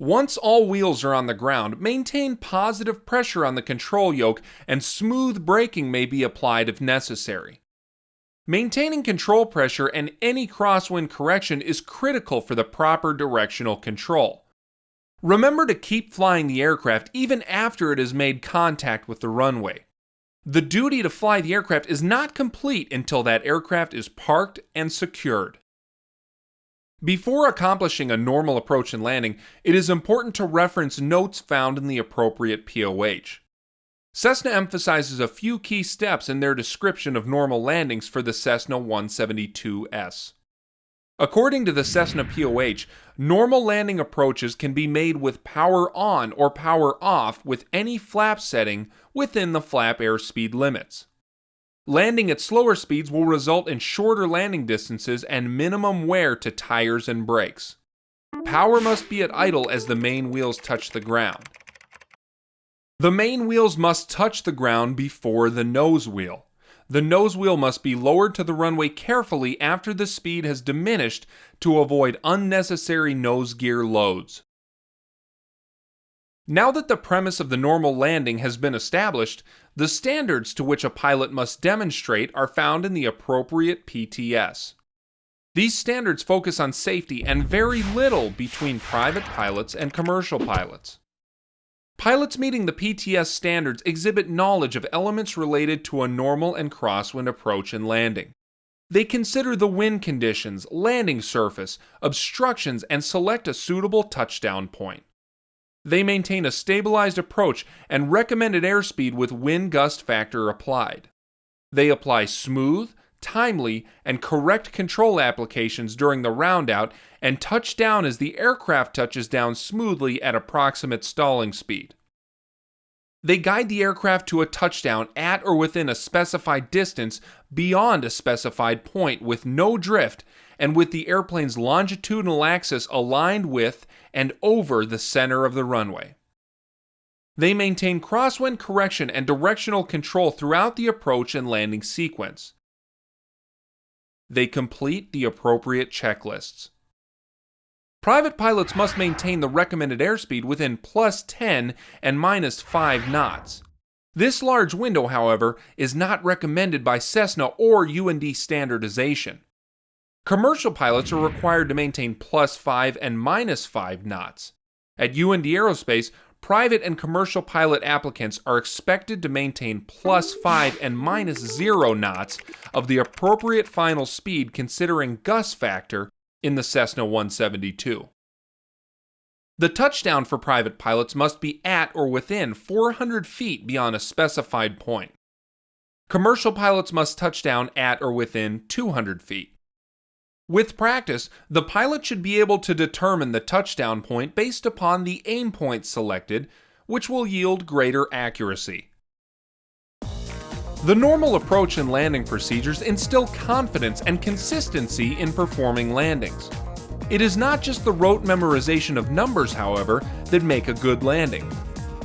Once all wheels are on the ground, maintain positive pressure on the control yoke and smooth braking may be applied if necessary. Maintaining control pressure and any crosswind correction is critical for the proper directional control. Remember to keep flying the aircraft even after it has made contact with the runway. The duty to fly the aircraft is not complete until that aircraft is parked and secured. Before accomplishing a normal approach and landing, it is important to reference notes found in the appropriate POH. Cessna emphasizes a few key steps in their description of normal landings for the Cessna 172S. According to the Cessna POH, normal landing approaches can be made with power on or power off with any flap setting within the flap airspeed limits. Landing at slower speeds will result in shorter landing distances and minimum wear to tires and brakes. Power must be at idle as the main wheels touch the ground. The main wheels must touch the ground before the nose wheel. The nose wheel must be lowered to the runway carefully after the speed has diminished to avoid unnecessary nose gear loads. Now that the premise of the normal landing has been established, the standards to which a pilot must demonstrate are found in the appropriate PTS. These standards focus on safety and vary little between private pilots and commercial pilots. Pilots meeting the PTS standards exhibit knowledge of elements related to a normal and crosswind approach and landing. They consider the wind conditions, landing surface, obstructions, and select a suitable touchdown point. They maintain a stabilized approach and recommended airspeed with wind gust factor applied. They apply smooth, timely, and correct control applications during the roundout and touch down as the aircraft touches down smoothly at approximate stalling speed. They guide the aircraft to a touchdown at or within a specified distance beyond a specified point with no drift and with the airplane's longitudinal axis aligned with and over the center of the runway. They maintain crosswind correction and directional control throughout the approach and landing sequence. They complete the appropriate checklists. Private pilots must maintain the recommended airspeed within plus 10 and minus 5 knots. This large window, however, is not recommended by Cessna or UND standardization. Commercial pilots are required to maintain plus 5 and minus 5 knots. At UND Aerospace, private and commercial pilot applicants are expected to maintain plus 5 and minus 0 knots of the appropriate final speed considering gust factor in the Cessna 172. The touchdown for private pilots must be at or within 400 feet beyond a specified point. Commercial pilots must touch down at or within 200 feet. With practice, the pilot should be able to determine the touchdown point based upon the aim point selected, which will yield greater accuracy. The normal approach and landing procedures instill confidence and consistency in performing landings. It is not just the rote memorization of numbers, however, that make a good landing.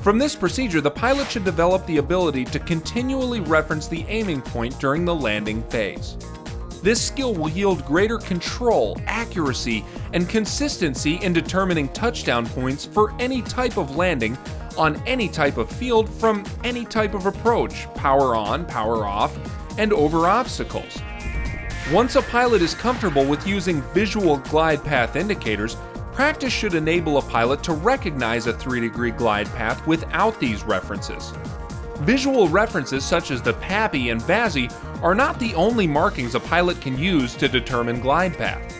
From this procedure, the pilot should develop the ability to continually reference the aiming point during the landing phase. This skill will yield greater control, accuracy, and consistency in determining touchdown points for any type of landing on any type of field from any type of approach, power on, power off, and over obstacles. Once a pilot is comfortable with using visual glide path indicators, practice should enable a pilot to recognize a 3-degree glide path without these references. Visual references such as the PAPI and VASI are not the only markings a pilot can use to determine glide path.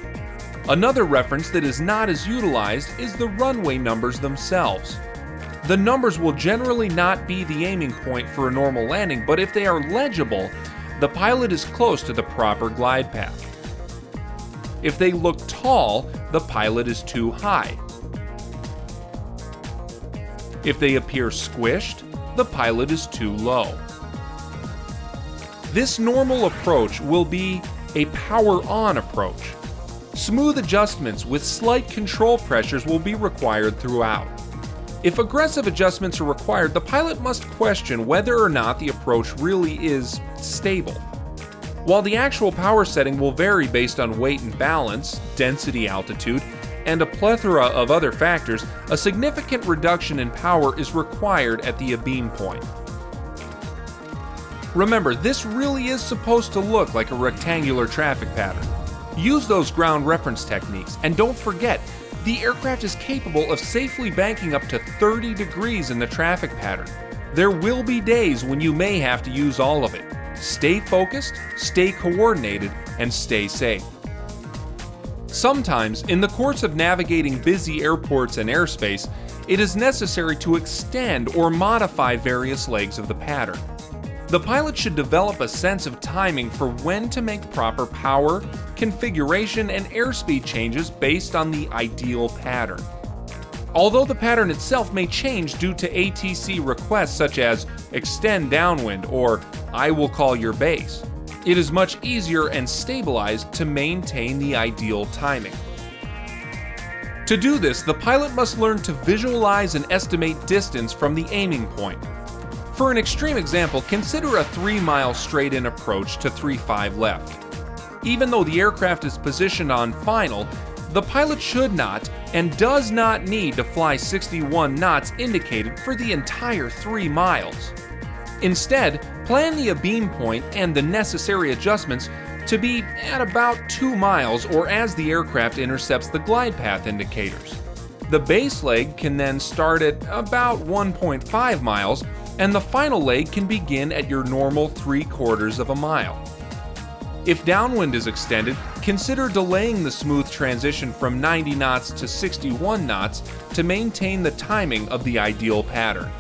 Another reference that is not as utilized is the runway numbers themselves. The numbers will generally not be the aiming point for a normal landing, but if they are legible, the pilot is close to the proper glide path. If they look tall, the pilot is too high. If they appear squished, the pilot is too low. This normal approach will be a power-on approach. Smooth adjustments with slight control pressures will be required throughout. If aggressive adjustments are required, the pilot must question whether or not the approach really is stable. While the actual power setting will vary based on weight and balance, density, altitude, and a plethora of other factors, a significant reduction in power is required at the abeam point. Remember, this really is supposed to look like a rectangular traffic pattern. Use those ground reference techniques, and don't forget, the aircraft is capable of safely banking up to 30 degrees in the traffic pattern. There will be days when you may have to use all of it. Stay focused, stay coordinated, and stay safe. Sometimes, in the course of navigating busy airports and airspace, it is necessary to extend or modify various legs of the pattern. The pilot should develop a sense of timing for when to make proper power, configuration, and airspeed changes based on the ideal pattern. Although the pattern itself may change due to ATC requests such as extend downwind or I will call your base, it is much easier and stabilized to maintain the ideal timing. To do this, the pilot must learn to visualize and estimate distance from the aiming point. For an extreme example, consider a 3-mile straight-in approach to 3-5 left. Even though the aircraft is positioned on final, the pilot should not and does not need to fly 61 knots indicated for the entire 3 miles. Instead, plan the abeam point and the necessary adjustments to be at about 2 miles or as the aircraft intercepts the glide path indicators. The base leg can then start at about 1.5 miles, and the final leg can begin at your normal 3/4 of a mile. If downwind is extended, consider delaying the smooth transition from 90 knots to 61 knots to maintain the timing of the ideal pattern.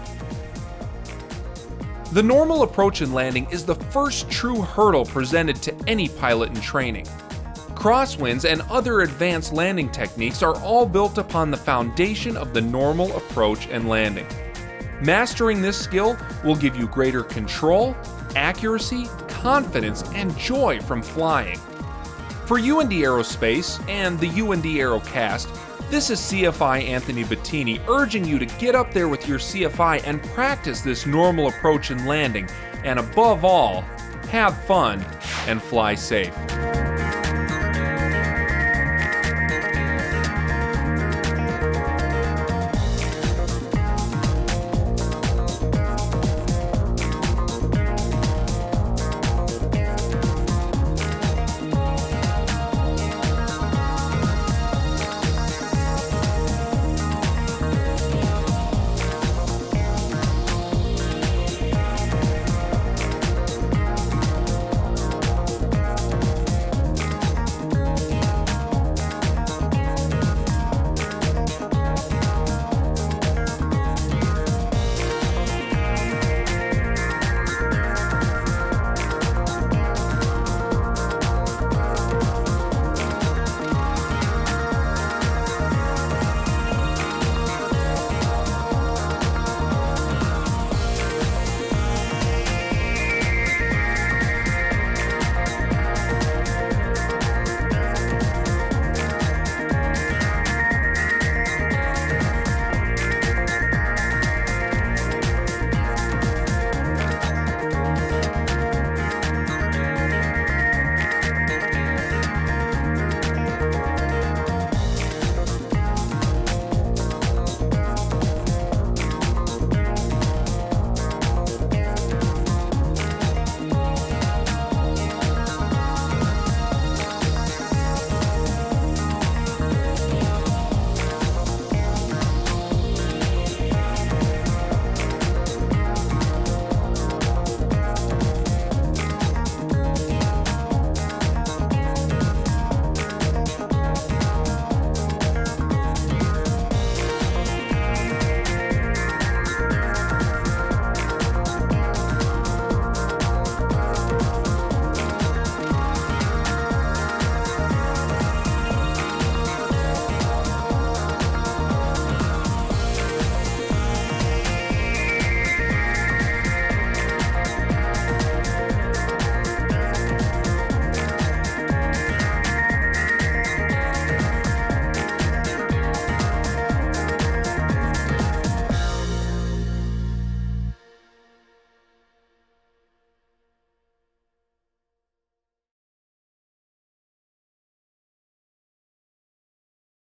The normal approach and landing is the first true hurdle presented to any pilot in training. Crosswinds and other advanced landing techniques are all built upon the foundation of the normal approach and landing. Mastering this skill will give you greater control, accuracy, confidence, and joy from flying. For UND Aerospace and the UND Aerocast, this is CFI Anthony Bettini urging you to get up there with your CFI and practice this normal approach and landing, and above all, have fun and fly safe.